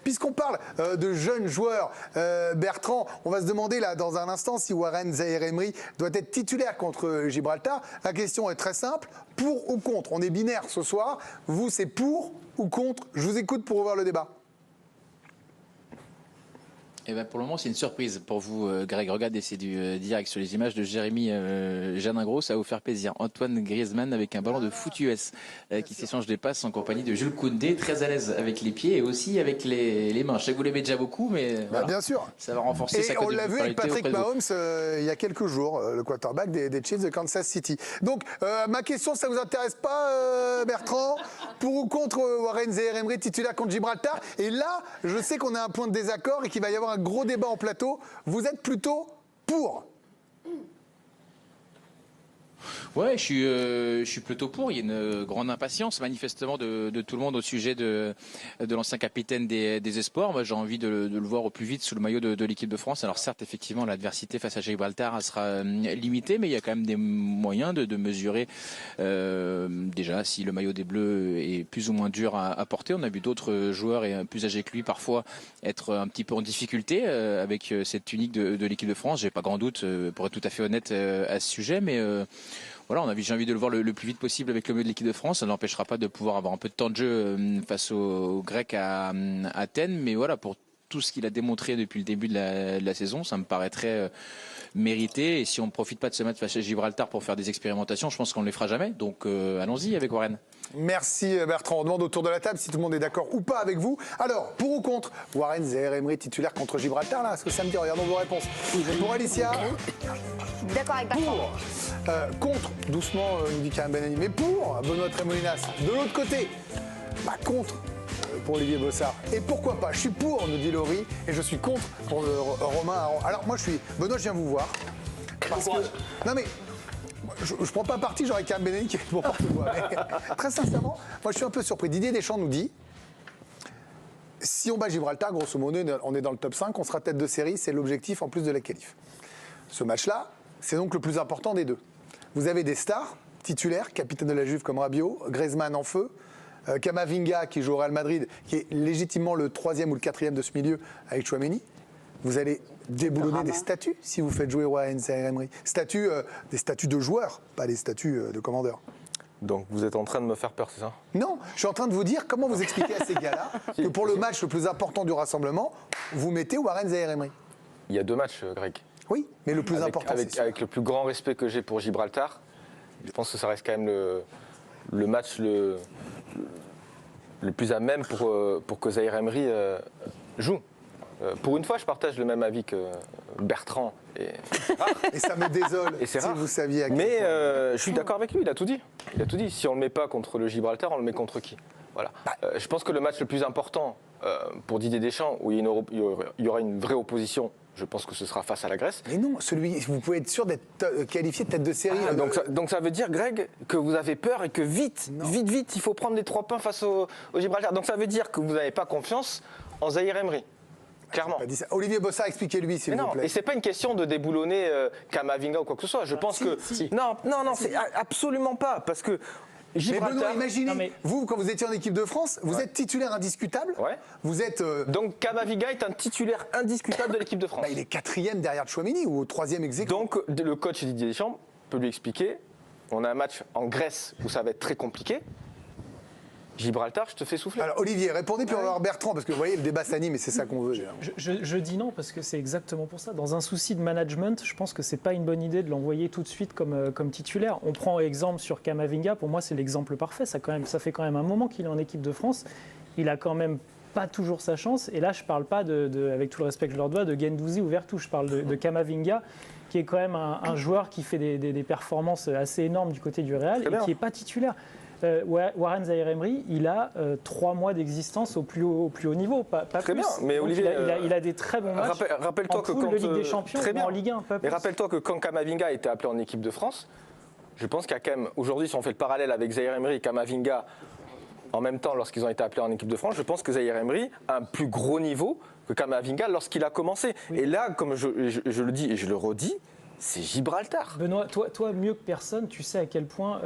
Puisqu'on parle de jeunes joueurs, Bertrand, on va se demander là dans un instant si Warren Zaïre-Emery doit être titulaire contre Gibraltar. La question est très simple, pour ou contre? On est binaire ce soir. Vous, c'est pour ou contre? Je vous écoute pour ouvrir le débat. Eh ben pour le moment, c'est une surprise pour vous, Greg. Regardez, c'est du direct sur les images de Jérémy Jeannin-Gros. Ça va vous faire plaisir. Antoine Griezmann avec un ballon de foot US qui s'échange des passes en compagnie de Jules Koundé, très à l'aise avec les pieds et aussi avec les mains. Je sais que vous l'aimez déjà beaucoup, mais voilà, bien sûr. Ça va renforcer sa cote de popularité. Et on l'a vu avec Patrick Mahomes il y a quelques jours, le quarterback des Chiefs de Kansas City. Donc, ma question, ça vous intéresse pas, Bertrand? Pour ou contre Warren Zaïre-Emery titulaire contre Gibraltar? Et là, je sais qu'on a un point de désaccord et qu'il va y avoir un gros débat en plateau. Vous êtes plutôt pour? Ouais, je suis plutôt pour. Il y a une grande impatience manifestement de tout le monde au sujet de l'ancien capitaine des Espoirs. Moi, j'ai envie de le voir au plus vite sous le maillot de l'équipe de France. Alors certes, effectivement, l'adversité face à Gibraltar elle sera limitée, mais il y a quand même des moyens de mesurer déjà si le maillot des Bleus est plus ou moins dur à porter. On a vu d'autres joueurs et plus âgés que lui parfois être un petit peu en difficulté avec cette tunique de l'équipe de France. J'ai pas grand doute, pour être tout à fait honnête à ce sujet, mais voilà, j'ai envie de le voir le plus vite possible avec le milieu de l'équipe de France. Ça n'empêchera pas de pouvoir avoir un peu de temps de jeu face aux Grecs à Athènes. Mais voilà, pour tout ce qu'il a démontré depuis le début de la saison, ça me paraîtrait mérité. Et si on ne profite pas de ce match face à Gibraltar pour faire des expérimentations, je pense qu'on ne les fera jamais. Donc allons-y avec Warren. Merci Bertrand. On demande autour de la table si tout le monde est d'accord ou pas avec vous. Alors, pour ou contre Warren Zaïre-Emery titulaire contre Gibraltar, là, ce que ça me dit, regardons vos réponses. Pour Alicia. D'accord avec Bertrand. Contre, doucement, nous dit Karim Benani, mais pour Benoît Trémolinas. De l'autre côté, contre pour Olivier Bossard. Et pourquoi pas? Je suis pour, nous dit Laurie, et je suis contre pour Romain Aron. Alors moi, Benoît, je viens vous voir. Parce que, non mais, je ne prends pas parti, j'aurais Karim Benani qui est mon porte-voix. Très sincèrement, moi je suis un peu surpris. Didier Deschamps nous dit, si on bat Gibraltar, grosso modo, on est dans le top 5, on sera tête de série, c'est l'objectif en plus de la qualif. Ce match-là, c'est donc le plus important des deux. Vous avez des stars titulaires, capitaine de la Juve comme Rabiot, Griezmann en feu, Camavinga qui joue au Real Madrid, qui est légitimement le 3e ou le 4e de ce milieu avec Tchouaméni. Vous allez déboulonner des statuts si vous faites jouer Warren Zaïre-Emery. Des statuts de joueurs, pas des statuts de commandeurs. Donc vous êtes en train de me faire peur, c'est ça? Non, je suis en train de vous dire comment vous expliquez à ces gars-là que pour le match le plus important du rassemblement, vous mettez Warren Zaïre-Emery. Il y a deux matchs, Greg. Oui, mais le plus important, c'est avec le plus grand respect que j'ai pour Gibraltar, je pense que ça reste quand même le match le plus à même pour que Zaïre-Emery joue. Pour une fois, je partage le même avis que Bertrand. Et ça me désole, et c'est si rare. vous saviez à quel Mais point. je suis d'accord avec lui, il a tout dit. Il a tout dit. Si on ne le met pas contre le Gibraltar, on le met contre qui? Voilà. Je pense que le match le plus important pour Didier Deschamps, où il y aura une vraie opposition, je pense que ce sera face à la Grèce. Mais non, vous pouvez être sûr d'être qualifié de tête de série. Donc ça veut dire, Greg, que vous avez peur et que vite, il faut prendre les 3 points face au Gibraltar. Donc ça veut dire que vous n'avez pas confiance en Zaïre-Emery. Clairement. Pas dit ça. Olivier Bossard, expliquez-lui, s'il vous plaît. Et c'est pas une question de déboulonner Camavinga ou quoi que ce soit. Je pense que... Non, c'est absolument pas. Parce que Gibraltar... Mais Benoît, imaginez, vous, quand vous étiez en équipe de France, vous êtes titulaire indiscutable. Ouais. Vous êtes... Donc Camavinga est un titulaire indiscutable de l'équipe de France. Il est 4e derrière Tchouaméni ou au 3e ex aequo. Donc le coach Didier Deschamps peut lui expliquer, on a un match en Grèce où ça va être très compliqué. Gibraltar, je te fais souffler. Alors Olivier, répondez, puis on va voir Bertrand, parce que vous voyez, le débat s'anime et c'est ça qu'on veut. Je dis non, parce que c'est exactement pour ça. Dans un souci de management, je pense que c'est pas une bonne idée de l'envoyer tout de suite comme titulaire. On prend exemple sur Camavinga, pour moi c'est l'exemple parfait. Ça fait quand même un moment qu'il est en équipe de France. Il a quand même pas toujours sa chance. Et là, je parle pas, avec tout le respect que je leur dois, de Guendouzi ou Vertou. Je parle de Camavinga, qui est quand même un joueur qui fait des performances assez énormes du côté du Real et qui n'est pas titulaire. Warren Zaïre-Emery, il a 3 mois d'existence au plus haut niveau, pas très plus. Bien, mais donc Olivier, il a des très bons matchs rappelle-toi que de Ligue des Champions ou en Ligue 1. Mais rappelle-toi que quand Camavinga a été appelé en équipe de France, je pense qu'il y a quand même, aujourd'hui, si on fait le parallèle avec Zaïre-Emery et Camavinga, en même temps, lorsqu'ils ont été appelés en équipe de France, je pense que Zaïre-Emery a un plus gros niveau que Camavinga lorsqu'il a commencé. Oui. Et là, comme je le dis et je le redis, c'est Gibraltar. Benoît, toi, mieux que personne, tu sais à quel point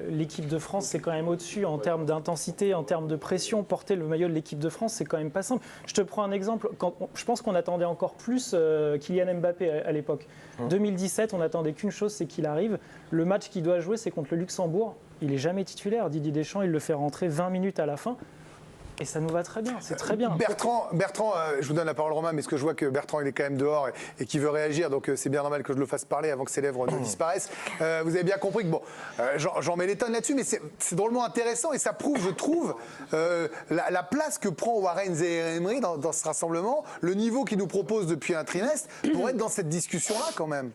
l'équipe de France, c'est quand même au-dessus en termes d'intensité, en termes de pression. Porter le maillot de l'équipe de France, c'est quand même pas simple. Je te prends un exemple. Je pense qu'on attendait encore plus Kylian Mbappé à l'époque. 2017, on n'attendait qu'une chose, c'est qu'il arrive. Le match qu'il doit jouer, c'est contre le Luxembourg. Il n'est jamais titulaire. Didier Deschamps, il le fait rentrer 20 minutes à la fin. Et ça nous va très bien, c'est très bien. Bertrand, je vous donne la parole Romain, mais ce que je vois que Bertrand il est quand même dehors et qu'il veut réagir, donc c'est bien normal que je le fasse parler avant que ses lèvres ne disparaissent. Vous avez bien compris que bon, j'en mets les tonnes là-dessus, mais c'est drôlement intéressant et ça prouve, je trouve, la place que prend Warren Zaïre-Emery dans ce rassemblement, le niveau qu'il nous propose depuis un trimestre pour être dans cette discussion-là quand même.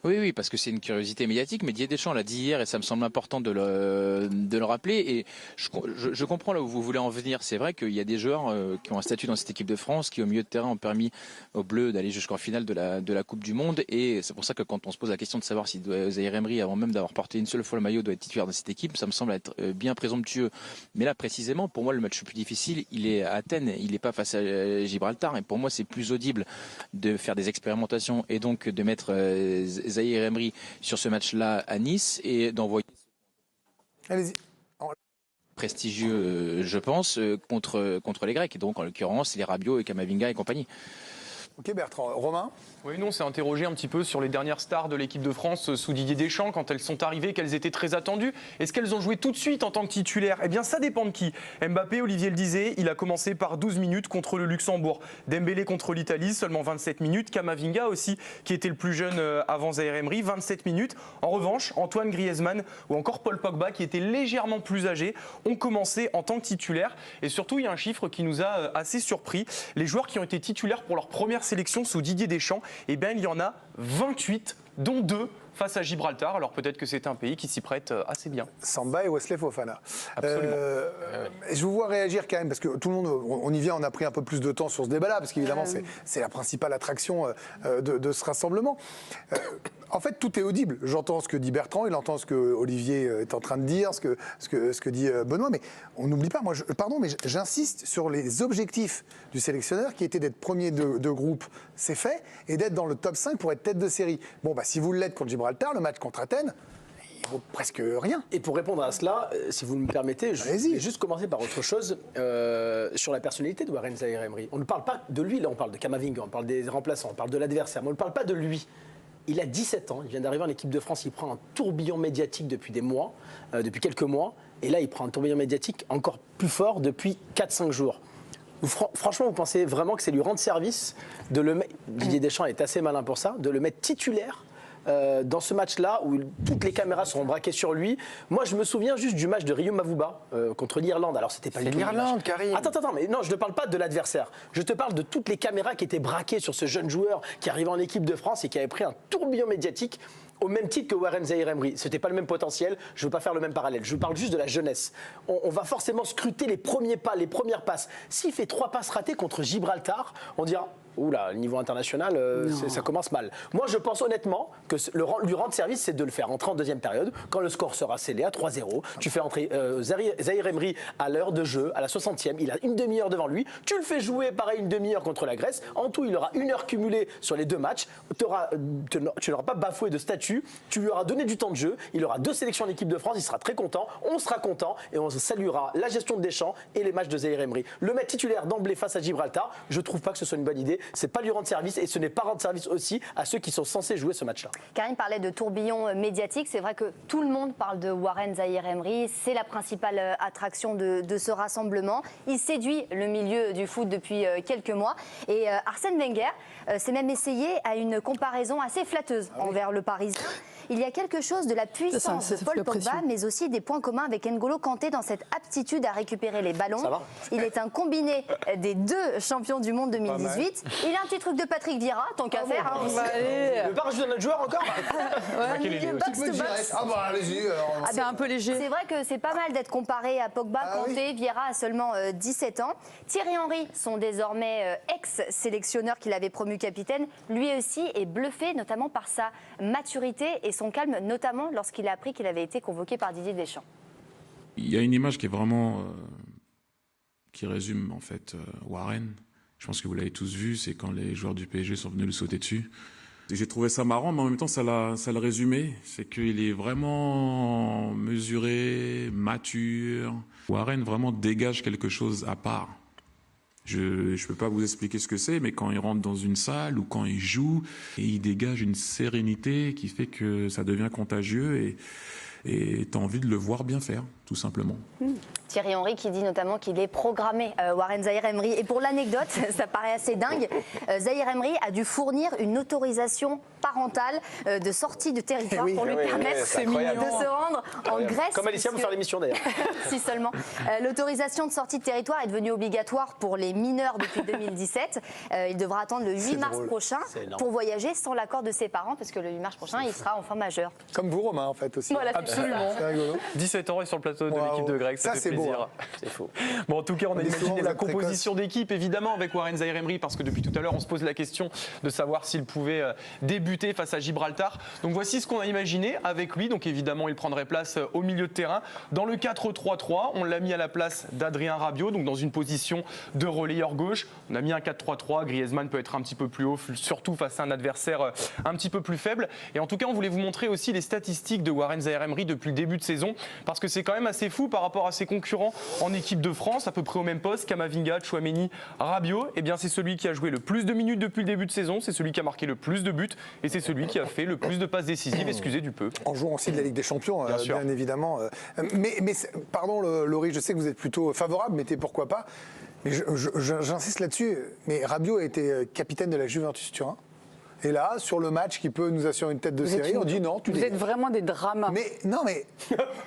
Oui, parce que c'est une curiosité médiatique, mais Didier Deschamps l'a dit hier et ça me semble important de le rappeler. Et je comprends là où vous voulez en venir. C'est vrai qu'il y a des joueurs qui ont un statut dans cette équipe de France, qui au milieu de terrain ont permis aux Bleus d'aller jusqu'en finale de la Coupe du Monde. Et c'est pour ça que quand on se pose la question de savoir si Zaïre-Emery, avant même d'avoir porté une seule fois le maillot, doit être titulaire dans cette équipe, ça me semble être bien présomptueux. Mais là, précisément, pour moi, le match le plus difficile, il est à Athènes. Il n'est pas face à Gibraltar. Et pour moi, c'est plus audible de faire des expérimentations et donc de mettre Zaïre-Emery sur ce match-là à Nice et d'envoyer Allez-y. Prestigieux, je pense, contre les Grecs. Et donc, en l'occurrence, les Rabiot et Camavinga et compagnie. Ok Bertrand. Romain ? Oui, nous, on s'est interrogé un petit peu sur les dernières stars de l'équipe de France sous Didier Deschamps, quand elles sont arrivées, qu'elles étaient très attendues. Est-ce qu'elles ont joué tout de suite en tant que titulaires? Eh bien, ça dépend de qui. Mbappé, Olivier le disait, il a commencé par 12 minutes contre le Luxembourg. Dembélé contre l'Italie, seulement 27 minutes. Camavinga aussi, qui était le plus jeune avant Zaïre-Emery, 27 minutes. En revanche, Antoine Griezmann ou encore Paul Pogba, qui étaient légèrement plus âgés, ont commencé en tant que titulaires. Et surtout, il y a un chiffre qui nous a assez surpris. Les joueurs qui ont été titulaires pour leur première sélection sous Didier Deschamps, eh bien, il y en a 28, dont 2 face à Gibraltar. Alors peut-être que c'est un pays qui s'y prête assez bien. Samba et Wesley Fofana. Absolument. Je vous vois réagir quand même, parce que tout le monde, on y vient, on a pris un peu plus de temps sur ce débat-là, parce qu'évidemment, c'est la principale attraction de ce rassemblement. En fait, tout est audible. J'entends ce que dit Bertrand, il entend ce que Olivier est en train de dire, ce que dit Benoît, mais on n'oublie pas, pardon, mais j'insiste sur les objectifs du sélectionneur, qui était d'être premier de groupe, c'est fait, et d'être dans le top 5 pour être tête de série. Bon, bah, si vous l'êtes contre Gibraltar, le match contre Athènes, il vaut presque rien. Et pour répondre à cela, si vous me permettez, je vais juste commencer par autre chose sur la personnalité de Warren Zaïre-Emery. On ne parle pas de lui, là on parle de Camavinga, on parle des remplaçants, on parle de l'adversaire, mais on ne parle pas de lui. Il a 17 ans, il vient d'arriver en équipe de France, il prend un tourbillon médiatique depuis des mois, depuis quelques mois, et là il prend un tourbillon médiatique encore plus fort depuis 4-5 jours. Franchement, vous pensez vraiment que c'est lui rendre service de le mettre, Didier Deschamps est assez malin pour ça, de le mettre titulaire dans ce match-là où toutes les caméras seront braquées sur lui. Moi, je me souviens juste du match de Rio Mavuba contre l'Irlande. Alors, c'était pas l'Irlande, Karim. Attends, mais non, je ne parle pas de l'adversaire. Je te parle de toutes les caméras qui étaient braquées sur ce jeune joueur qui arrivait en équipe de France et qui avait pris un tourbillon médiatique au même titre que Warren Zaïre-Emery. Ce n'était pas le même potentiel, je ne veux pas faire le même parallèle. Je parle juste de la jeunesse. On va forcément scruter les premiers pas, les premières passes. S'il fait 3 passes ratées contre Gibraltar, on dira oula, le niveau international, ça commence mal. Moi, je pense honnêtement que lui rendre service, c'est de le faire entrer en deuxième période, quand le score sera scellé à 3-0. Tu fais entrer Zaïre-Emery à l'heure de jeu, à la 60e. Il a une demi-heure devant lui. Tu le fais jouer, pareil, une demi-heure contre la Grèce. En tout, il aura 1 heure cumulée sur les 2 matchs. Tu n'auras pas bafoué de statut. Tu lui auras donné du temps de jeu. Il aura 2 sélections en équipe de France. Il sera très content. On sera content. Et on saluera la gestion de Deschamps et les matchs de Zaïre-Emery. Le mettre titulaire d'emblée face à Gibraltar, je ne trouve pas que ce soit une bonne idée. C'est pas lui rendre service et ce n'est pas rendre service aussi à ceux qui sont censés jouer ce match-là. Karim parlait de tourbillon médiatique. C'est vrai que tout le monde parle de Warren Zaïre-Emery. C'est la principale attraction de ce rassemblement. Il séduit le milieu du foot depuis quelques mois. Et Arsène Wenger s'est même essayé à une comparaison assez flatteuse envers le Parisien. Il y a quelque chose de la puissance de Paul Pogba, mais aussi des points communs avec N'Golo Kanté dans cette aptitude à récupérer les ballons. Il est un combiné des 2 champions du monde 2018. Il a un petit truc de Patrick Vieira, tant qu'à faire. Tu veux pas rajouter notre joueur encore? C'est un peu léger. C'est vrai que c'est pas mal d'être comparé à Pogba, Kanté. Vieira a seulement 17 ans. Thierry Henry, son désormais ex-sélectionneur qui l'avait promu capitaine, lui aussi est bluffé, notamment par sa maturité et son calme, notamment lorsqu'il a appris qu'il avait été convoqué par Didier Deschamps. Il y a une image qui est vraiment qui résume en fait Warren. Je pense que vous l'avez tous vu, c'est quand les joueurs du PSG sont venus lui sauter dessus. J'ai trouvé ça marrant, mais en même temps, ça le résumé. C'est qu'il est vraiment mesuré, mature. Warren vraiment dégage quelque chose à part. Je ne peux pas vous expliquer ce que c'est, mais quand il rentre dans une salle ou quand il joue, il dégage une sérénité qui fait que ça devient contagieux et tu as envie de le voir bien faire, tout simplement. Thierry Henry qui dit notamment qu'il est programmé, Warren Zaïre Emery. Et pour l'anecdote, ça paraît assez dingue, Zaïre Emery a dû fournir une autorisation parentale de sortie de territoire pour lui permettre de se rendre en Grèce. Comme Alicia pour faire l'émission d'ailleurs. Si seulement. L'autorisation de sortie de territoire est devenue obligatoire pour les mineurs depuis 2017. Il devra attendre le 8 mars prochain pour voyager sans l'accord de ses parents, parce que le 8 mars prochain, il sera enfin majeur. Comme vous, Romain, en fait, aussi. Voilà, absolument. C'est rigolo. 17 ans et sur le plateau de l'équipe de Greg, ça fait plaisir. Hein. C'est faux. Bon, en tout cas, on a dit souvent, imaginé vous la êtes composition d'équipe, évidemment, avec Warren Zaïre Emery, parce que depuis tout à l'heure, on se pose la question de savoir s'il pouvait débuter face à Gibraltar. Donc voici ce qu'on a imaginé avec lui. Donc évidemment, il prendrait place au milieu de terrain. Dans le 4-3-3, on l'a mis à la place d'Adrien Rabiot, donc dans une position de relayeur gauche. On a mis un 4-3-3. Griezmann peut être un petit peu plus haut, surtout face à un adversaire un petit peu plus faible. Et en tout cas, on voulait vous montrer aussi les statistiques de Warren Zaïre Emery depuis le début de saison, parce que c'est quand même assez fou par rapport à ses concurrents en équipe de France, à peu près au même poste, Camavinga, Tchouaméni, Rabiot. Eh bien, c'est celui qui a joué le plus de minutes depuis le début de saison, c'est celui qui a marqué le plus de buts et c'est celui qui a fait le plus de passes décisives, excusez du peu. En jouant aussi de la Ligue des Champions, bien évidemment. Mais pardon, Laurie, je sais que vous êtes plutôt favorable, mettez pourquoi pas. Mais j'insiste là-dessus. Mais Rabiot a été capitaine de la Juventus Turin. Et là, sur le match qui peut nous assurer une tête de série, on dit non. Vous êtes vraiment des dramas. Mais non, mais.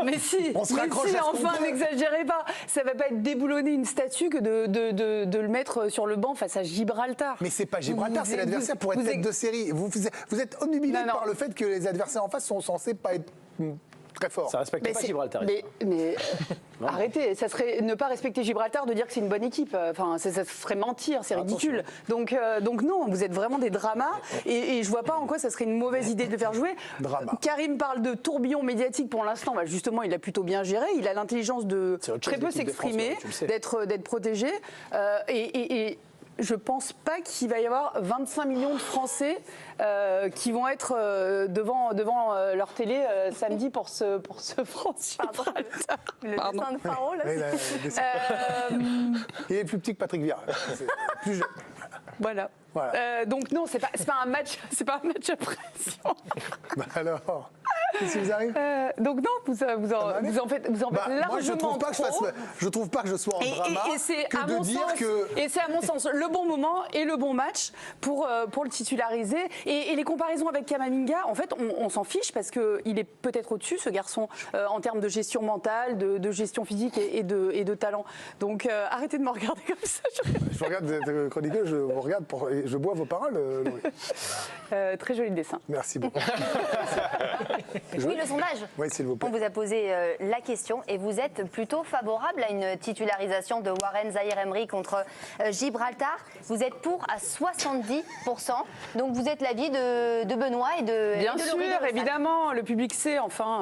Mais si, on se raccroche à ce qu'on enfin, peut. n'exagérez pas. Ça va pas être déboulonner une statue que de le mettre sur le banc face à Gibraltar. Mais c'est pas Gibraltar, c'est l'adversaire pour être tête de série. Vous êtes omnubilé par le fait que les adversaires en face sont censés pas être très forts. Ça respecte pas Gibraltar. Mais arrêtez, ça serait ne pas respecter Gibraltar de dire que c'est une bonne équipe. Enfin, ça serait mentir, c'est ridicule. Donc non, vous êtes vraiment des dramas et je vois pas en quoi ça serait une mauvaise idée de faire jouer. Drama. Karim parle de tourbillon médiatique pour l'instant. Bah, justement, il a plutôt bien géré. Il a l'intelligence de très peu s'exprimer, d'être protégé et je pense pas qu'il va y avoir 25 millions de Français qui vont être devant leur télé samedi pour ce France-Gibraltar. Le dessin de Faro, là. Oui, il est plus petit que Patrick Vieira. Plus jeune. Voilà. Donc non, c'est pas un match à pression. Bah alors, qu'est-ce qui vous arrive? Donc non, vous en faites largement moi, je trouve pas trop. Je trouve pas que je sois en drama. Et c'est que à de mon dire sens, que et c'est à mon sens le bon moment et le bon match pour le titulariser. Et les comparaisons avec Camavinga, en fait, on s'en fiche parce que il est peut-être au-dessus, ce garçon, en termes de gestion mentale, de gestion physique et de talent. Donc arrêtez de me regarder comme ça. je regarde, vous êtes chroniqueur, je vous regarde, je bois vos paroles, Laurie. Très joli dessin. Merci beaucoup. Oui, le sondage. Oui, s'il vous plaît. On vous a posé la question et vous êtes plutôt favorable à une titularisation de Warren Zaïre Emery contre Gibraltar. Vous êtes pour à 70%. Donc vous êtes l'avis de Benoît et de Bien Laurie sûr, de Ressac. évidemment, le public sait enfin.